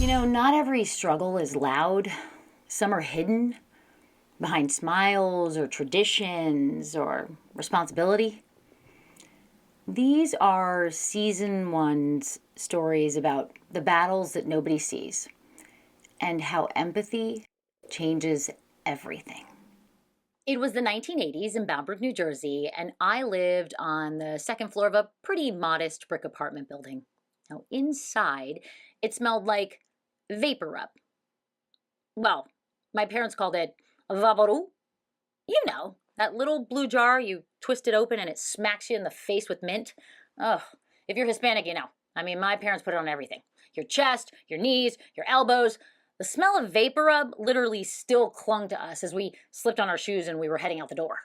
Not every struggle is loud. Some are hidden behind smiles or traditions or responsibility. These are season one's stories about the battles that nobody sees and how empathy changes everything. It was the 1980s in Bound New Jersey, and I lived on the second floor of a pretty modest brick apartment building. Now, inside, it smelled like vapor rub. Well, my parents called it vaporub. That little blue jar, you twist it open and it smacks you in the face with mint. Oh, if you're Hispanic, you know. My parents put it on everything. Your chest, your knees, your elbows. The smell of vapor rub literally still clung to us as we slipped on our shoes and we were heading out the door.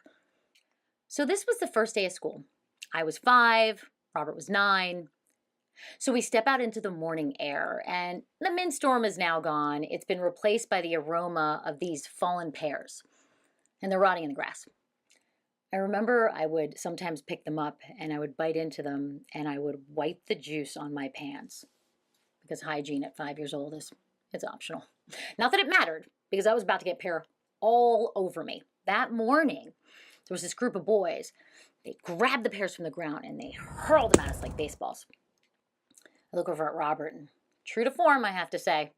So this was the first day of school. I was 5, Robert was 9. So we step out into the morning air, and the mint storm is now gone. It's been replaced by the aroma of these fallen pears, and they're rotting in the grass. I remember I would sometimes pick them up, and I would bite into them, and I would wipe the juice on my pants, because hygiene at 5 years old it's optional. Not that it mattered, because I was about to get pear all over me. That morning, there was this group of boys. They grabbed the pears from the ground, and they hurled them at us like baseballs. I look over at Robert, and true to form, I have to say,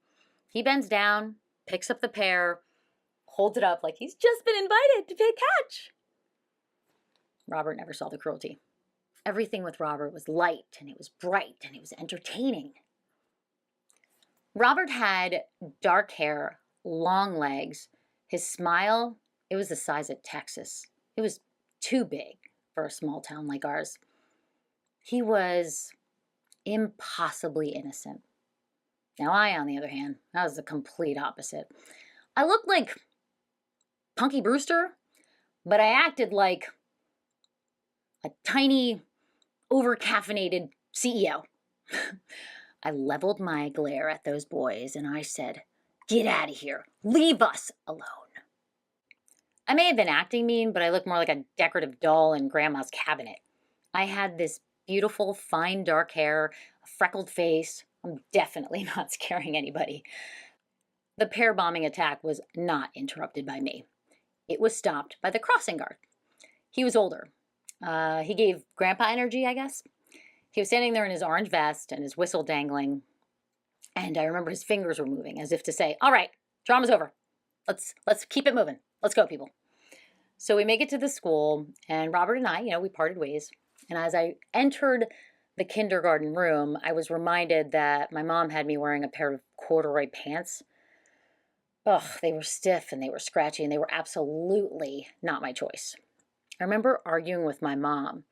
he bends down, picks up the pear, holds it up like he's just been invited to play catch. Robert never saw the cruelty. Everything with Robert was light, and it was bright, and it was entertaining. Robert had dark hair, long legs. His smile, it was the size of Texas. It was too big for a small town like ours. He was impossibly innocent. Now I, on the other hand, I was the complete opposite. I looked like Punky Brewster, but I acted like a tiny, over-caffeinated CEO. I leveled my glare at those boys and I said, "Get out of here. Leave us alone." I may have been acting mean, but I looked more like a decorative doll in Grandma's cabinet. I had this beautiful, fine, dark hair, a freckled face. I'm definitely not scaring anybody. The pear bombing attack was not interrupted by me. It was stopped by the crossing guard. He was older. He gave Grandpa energy, I guess. He was standing there in his orange vest and his whistle dangling. And I remember his fingers were moving as if to say, "All right, drama's over. Let's keep it moving. Let's go, people." So we make it to the school, and Robert and I, we parted ways. And as I entered the kindergarten room, I was reminded that my mom had me wearing a pair of corduroy pants. Ugh, they were stiff and they were scratchy and they were absolutely not my choice. I remember arguing with my mom,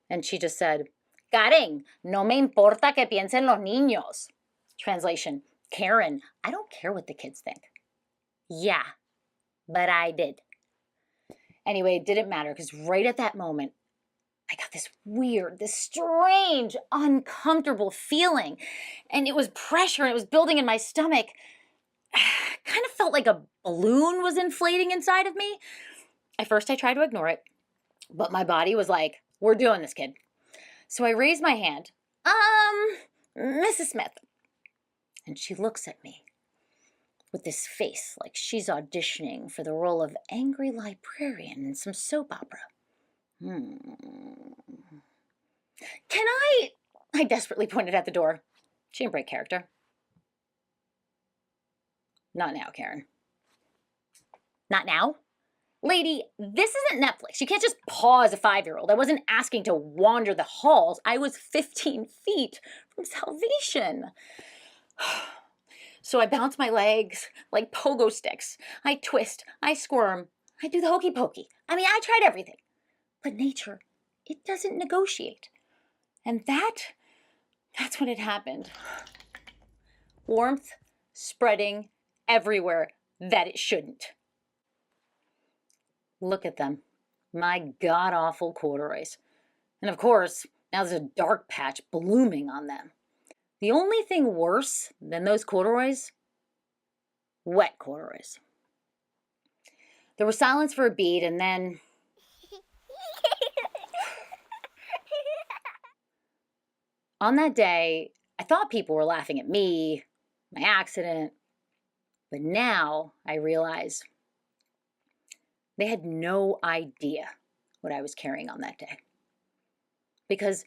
and she just said, "Karen, no me importa que piensen los niños." Translation, "Karen, I don't care what the kids think." Yeah, but I did. Anyway, it didn't matter because right at that moment, I got this strange, uncomfortable feeling. And it was pressure and it was building in my stomach. Kind of felt like a balloon was inflating inside of me. At first, I tried to ignore it, but my body was like, "We're doing this, kid." So I raised my hand. Mrs. Smith. And she looks at me with this face like she's auditioning for the role of angry librarian in some soap opera. Can I desperately pointed at the door. She didn't break character. Not now, Karen. Not now? Lady, this isn't Netflix. You can't just pause a 5-year-old. I wasn't asking to wander the halls. I was 15 feet from salvation. So I bounce my legs like pogo sticks. I twist, I squirm, I do the hokey pokey. I tried everything. But nature, it doesn't negotiate. And that's when it happened. Warmth spreading everywhere that it shouldn't. Look at them. My god-awful corduroys. And of course, now there's a dark patch blooming on them. The only thing worse than those corduroys? Wet corduroys. There was silence for a beat, and then... On that day, I thought people were laughing at me, my accident. But now I realize they had no idea what I was carrying on that day. Because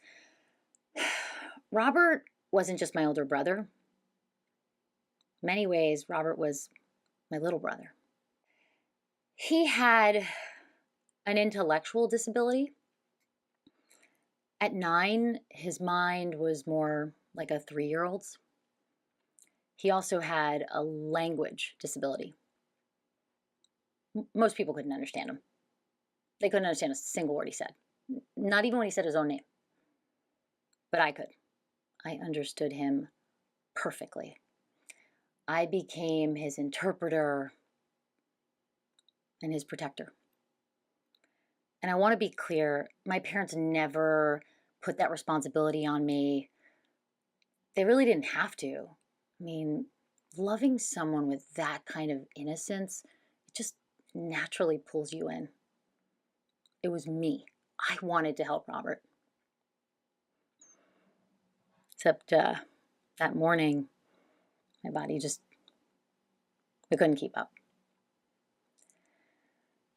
Robert wasn't just my older brother. In many ways, Robert was my little brother. He had an intellectual disability. At 9, his mind was more like a 3-year-old's. He also had a language disability. Most people couldn't understand him. They couldn't understand a single word he said, not even when he said his own name. But I could. I understood him perfectly. I became his interpreter and his protector. And I want to be clear, my parents never put that responsibility on me. They really didn't have to. I mean, loving someone with that kind of innocence, it just naturally pulls you in. It was me. I wanted to help Robert. Except that morning, my body just, it couldn't keep up.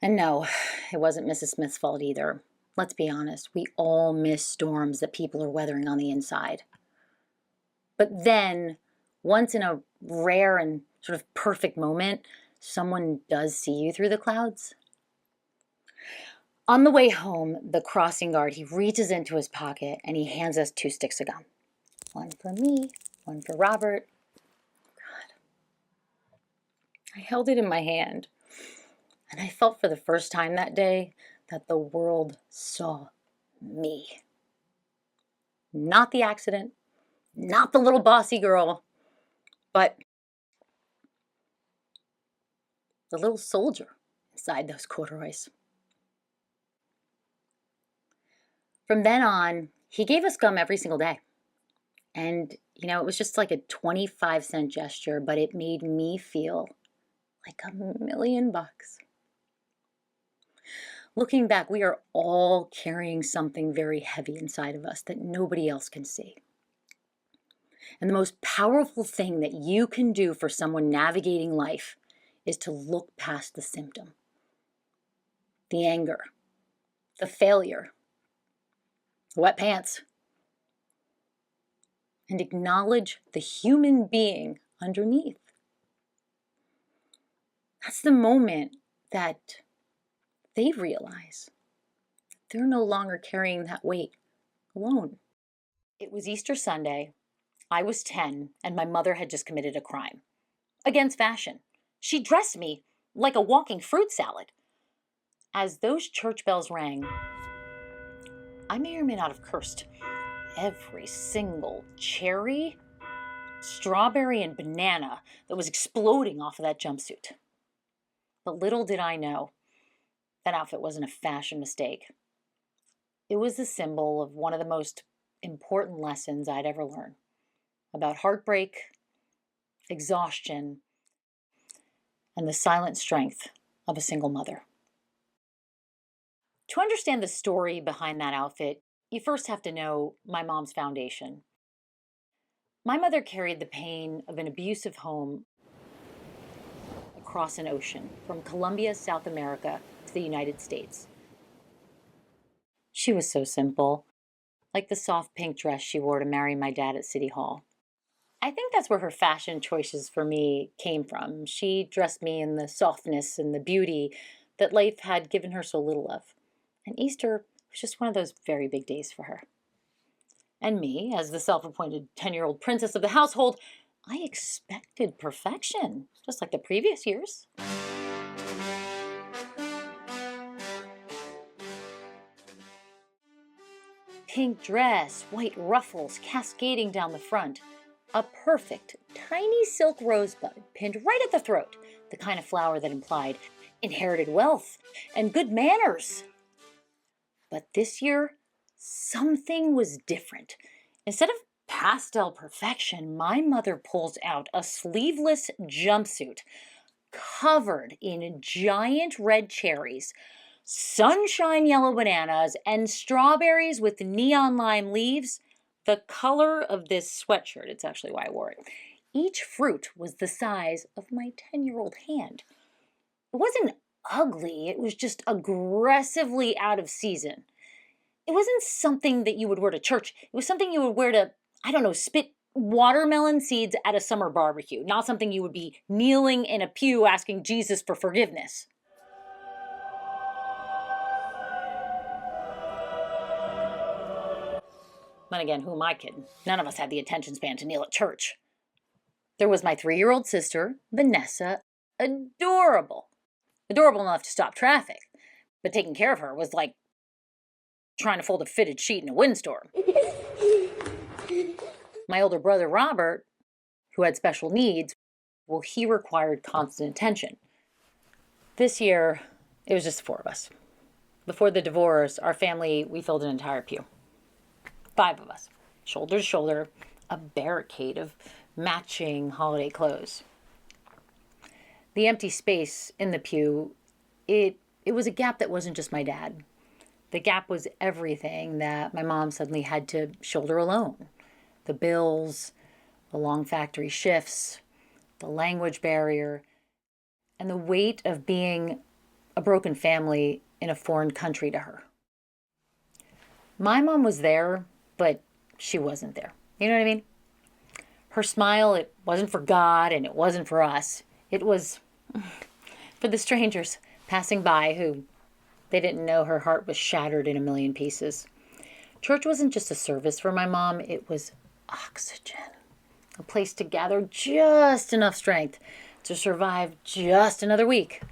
And no, it wasn't Mrs. Smith's fault either. Let's be honest, we all miss storms that people are weathering on the inside. But then, once in a rare and sort of perfect moment, someone does see you through the clouds. On the way home, the crossing guard, he reaches into his pocket and he hands us 2 sticks of gum. One for me, one for Robert. God. I held it in my hand, and I felt for the first time that day that the world saw me. Not the accident, not the little bossy girl, but the little soldier inside those corduroys. From then on, he gave us gum every single day. And, it was just like a 25-cent gesture, but it made me feel like $1,000,000. Looking back, we are all carrying something very heavy inside of us that nobody else can see. And the most powerful thing that you can do for someone navigating life is to look past the symptom, the anger, the failure, the wet pants, and acknowledge the human being underneath. That's the moment that they realize they're no longer carrying that weight alone. It was Easter Sunday. I was 10, and my mother had just committed a crime against fashion. She dressed me like a walking fruit salad. As those church bells rang, I may or may not have cursed. Every single cherry, strawberry, and banana that was exploding off of that jumpsuit. But little did I know, that outfit wasn't a fashion mistake. It was the symbol of one of the most important lessons I'd ever learned about heartbreak, exhaustion, and the silent strength of a single mother. To understand the story behind that outfit, you first have to know my mom's foundation. My mother carried the pain of an abusive home across an ocean from Colombia, South America, to the United States. She was so simple, like the soft pink dress she wore to marry my dad at City Hall. I think that's where her fashion choices for me came from. She dressed me in the softness and the beauty that life had given her so little of. And Easter was just one of those very big days for her. And me, as the self-appointed 10-year-old princess of the household, I expected perfection, just like the previous years. Pink dress, white ruffles cascading down the front. A perfect, tiny silk rosebud pinned right at the throat, the kind of flower that implied inherited wealth and good manners. But this year, something was different. Instead of pastel perfection, my mother pulls out a sleeveless jumpsuit covered in giant red cherries, sunshine yellow bananas, and strawberries with neon lime leaves. The color of this sweatshirt, it's actually why I wore it, Each fruit was the size of my 10-year-old hand. It wasn't ugly, it was just aggressively out of season. It wasn't something that you would wear to church. It was something you would wear to, I don't know, spit watermelon seeds at a summer barbecue, not something you would be kneeling in a pew asking Jesus for forgiveness. Then again, who am I kidding? None of us had the attention span to kneel at church. There was my 3-year-old sister, Vanessa, adorable. Adorable enough to stop traffic, but taking care of her was like trying to fold a fitted sheet in a windstorm. My older brother, Robert, who had special needs, well, he required constant attention. This year, it was just the 4 of us. Before the divorce, our family, we filled an entire pew. 5 of us, shoulder to shoulder, a barricade of matching holiday clothes. The empty space in the pew, it was a gap that wasn't just my dad. The gap was everything that my mom suddenly had to shoulder alone. The bills, the long factory shifts, the language barrier, and the weight of being a broken family in a foreign country to her. My mom was there, but she wasn't there. You know what I mean? Her smile, it wasn't for God and it wasn't for us. It was for the strangers passing by who they didn't know her heart was shattered in a million pieces. Church wasn't just a service for my mom, it was oxygen. A place to gather just enough strength to survive just another week.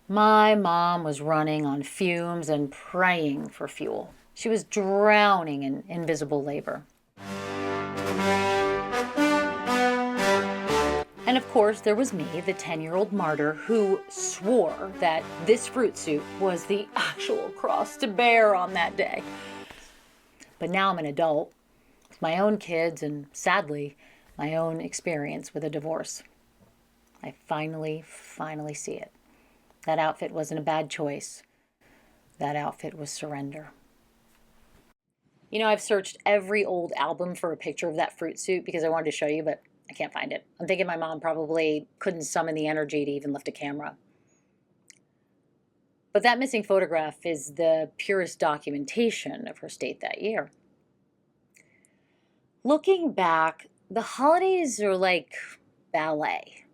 My mom was running on fumes and praying for fuel. She was drowning in invisible labor. And of course, there was me, the 10-year-old martyr, who swore that this fruit soup was the actual cross to bear on that day. But now I'm an adult, with my own kids, and sadly, my own experience with a divorce. I finally see it. That outfit wasn't a bad choice. That outfit was surrender. You know, I've searched every old album for a picture of that fruit soup because I wanted to show you, but I can't find it. I'm thinking my mom probably couldn't summon the energy to even lift a camera. But that missing photograph is the purest documentation of her state that year. Looking back, the holidays are like ballet.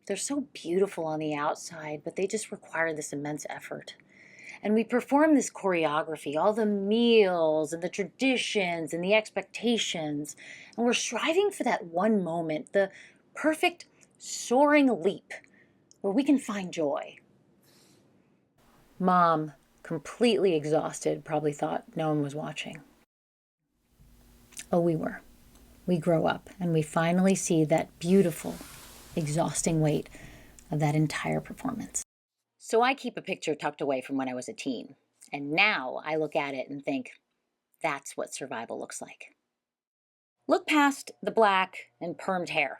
They're so beautiful on the outside, but they just require this immense effort. And we perform this choreography, all the meals and the traditions and the expectations. And we're striving for that one moment, the perfect soaring leap where we can find joy. Mom, completely exhausted, probably thought no one was watching. Oh, we were. We grow up and we finally see that beautiful, exhausting weight of that entire performance. So I keep a picture tucked away from when I was a teen, and now I look at it and think, that's what survival looks like. Look past the black and permed hair.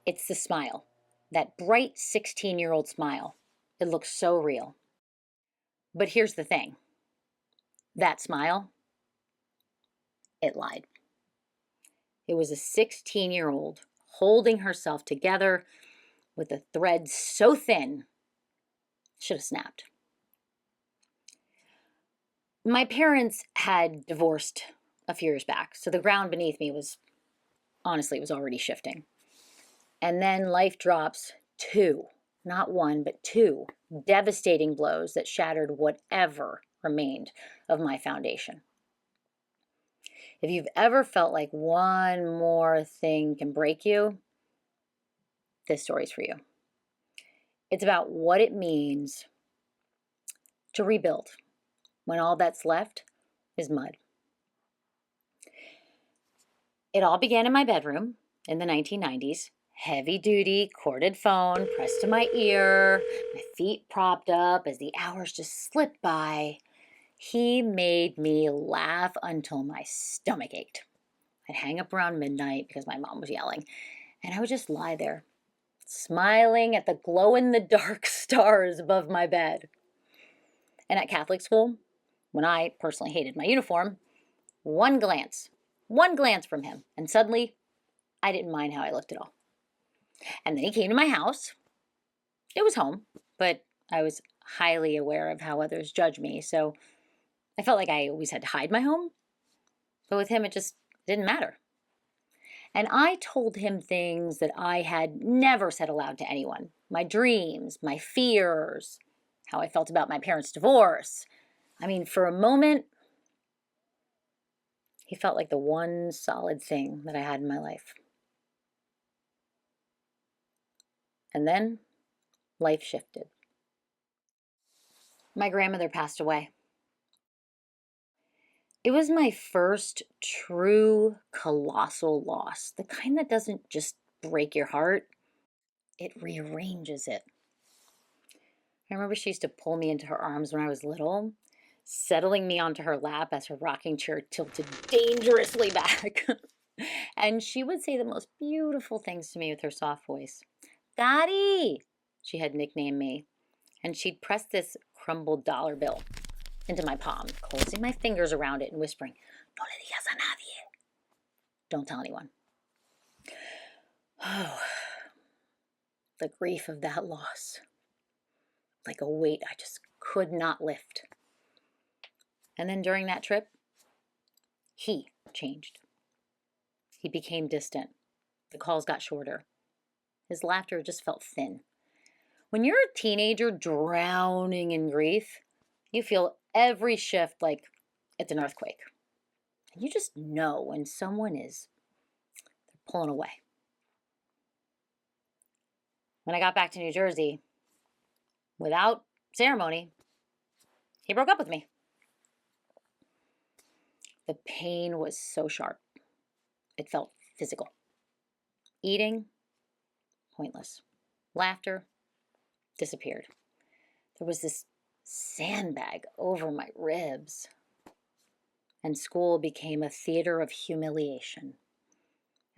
It's the smile, that bright 16-year-old smile. It looks so real. But here's the thing. That smile, it lied. It was a 16-year-old holding herself together with a thread so thin should have snapped. My parents had divorced a few years back, so the ground beneath me was already shifting. And then life drops 2, not 1, but 2 devastating blows that shattered whatever remained of my foundation. If you've ever felt like one more thing can break you, this story's for you. It's about what it means to rebuild when all that's left is mud. It all began in my bedroom in the 1990s. Heavy-duty corded phone pressed to my ear, my feet propped up as the hours just slipped by. He made me laugh until my stomach ached. I'd hang up around midnight because my mom was yelling, and I would just lie there, smiling at the glow-in-the-dark stars above my bed. And at Catholic school, when I personally hated my uniform, one glance from him, and suddenly I didn't mind how I looked at all. And then he came to my house. It was home, but I was highly aware of how others judge me, so I felt like I always had to hide my home. But with him, it just didn't matter. And I told him things that I had never said aloud to anyone. My dreams, my fears, how I felt about my parents' divorce. I mean, for a moment, he felt like the one solid thing that I had in my life. And then life shifted. My grandmother passed away. It was my first true colossal loss, the kind that doesn't just break your heart, it rearranges it. I remember she used to pull me into her arms when I was little, settling me onto her lap as her rocking chair tilted dangerously back. And she would say the most beautiful things to me with her soft voice. Daddy, she had nicknamed me. And she'd press this crumbled dollar bill into my palm, closing my fingers around it and whispering, "No le digas a nadie." Don't tell anyone. Oh, the grief of that loss. Like a weight I just could not lift. And then during that trip, he changed. He became distant. The calls got shorter. His laughter just felt thin. When you're a teenager drowning in grief, you feel every shift like it's an earthquake. And you just know when someone is pulling away. When I got back to New Jersey, without ceremony, he broke up with me. The pain was so sharp. It felt physical. Eating, pointless. Laughter, disappeared. There was this sandbag over my ribs. And school became a theater of humiliation.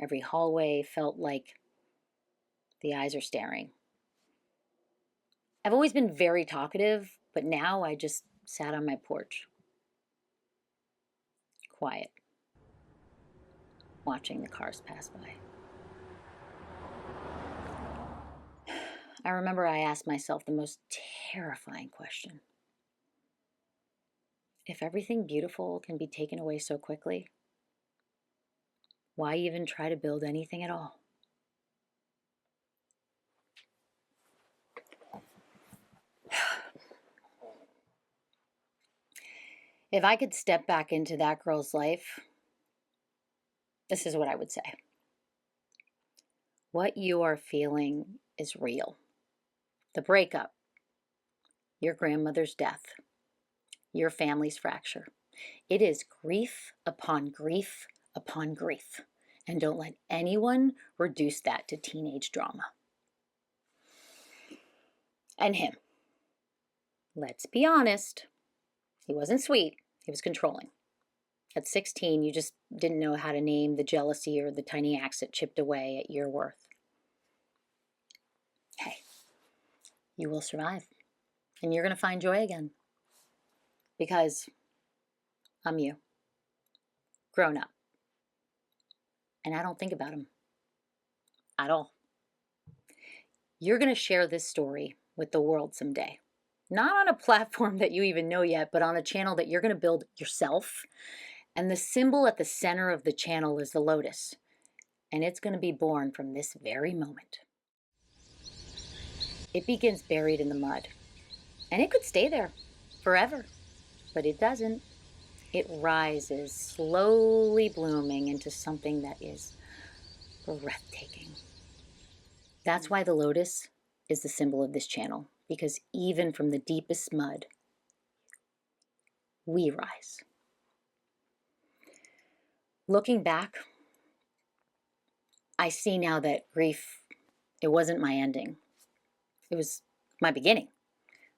Every hallway felt like the eyes are staring. I've always been very talkative, but now I just sat on my porch, quiet, watching the cars pass by. I remember I asked myself the most terrifying question. If everything beautiful can be taken away so quickly, why even try to build anything at all? If I could step back into that girl's life, this is what I would say. What you are feeling is real. The breakup, your grandmother's death, your family's fracture. It is grief upon grief upon grief. And don't let anyone reduce that to teenage drama. And him. Let's be honest. He wasn't sweet. He was controlling. At 16, you just didn't know how to name the jealousy or the tiny axe that chipped away at your worth. Hey, you will survive. And you're going to find joy again. Because I'm you. Grown up. And I don't think about him. At all. You're going to share this story with the world someday. Not on a platform that you even know yet, but on a channel that you're going to build yourself. And the symbol at the center of the channel is the lotus. And it's going to be born from this very moment. It begins buried in the mud. And it could stay there forever. But it doesn't. It rises, slowly blooming into something that is breathtaking. That's why the lotus is the symbol of this channel. Because even from the deepest mud, we rise. Looking back, I see now that grief, it wasn't my ending. It was my beginning,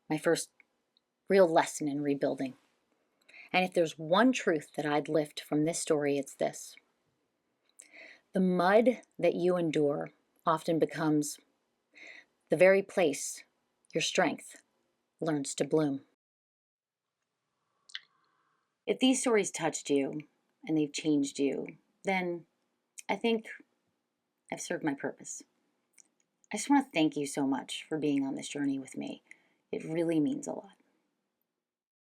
my first real lesson in rebuilding. And if there's one truth that I'd lift from this story, it's this. The mud that you endure often becomes the very place your strength learns to bloom. If these stories touched you and they've changed you, then I think I've served my purpose. I just want to thank you so much for being on this journey with me. It really means a lot.